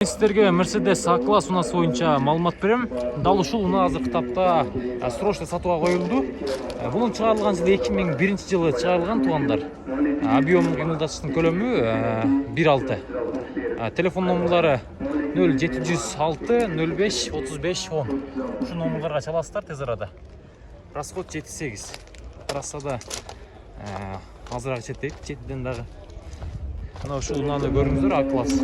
Сіздерге Mercedes A-класс унасы бойынша маалымат берем. Дал ушул унаа азыркы тапта срочно сатууга коюлду. Бунун чыгарылган жылы 2001 жылы чыгарылган туугандар. Объем кыймылдатыштын көлөмү 1.6. Телефон номерлары 0706 05 35 10. Ушу номерларга чаласыздар тез арада. Расход 7.8. Трассада азыраак четейт, четиден дагы. Мына ушул унааны көрүңүздөр, А-класс.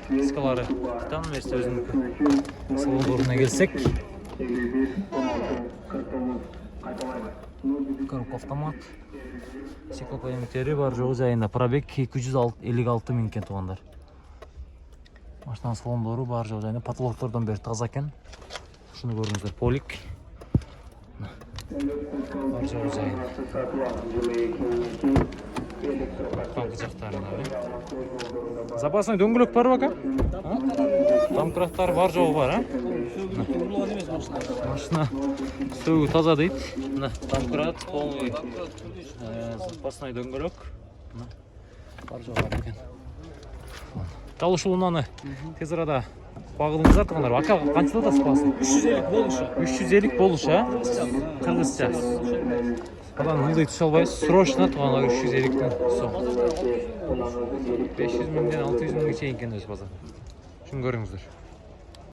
Дискалары титан версия өзүнүкү. Салондоруна келсек, коробка автомат, стеклоподъемниктери бар жогу жайында. Пробег 256 миң экен туугандар. Машинанын салондору бар жогу жайында, потолоктордон бери таза экен. Ушуну көрүңүздөр, полик. Бар жогу жайында. Арканкы жактарында. Запасный дөңгөлөк бар бака? Домкраттар бар жогу бар, Машина сөгү таза дейт. Мына домкрат, полный запасный дөңгөлөк. Бар жогу бар экен. Дал ушул унааны тез арада багылыңыздар туугандар. Ака канчада атасыз? 350 болушу. 350 болушу, кыргызча. Адан ылдый түшө албайбыз. Срочно туугандар 350 сом. 500 миңден 600 миңге чейин экен өз базар. Шуну көрүңүздөр.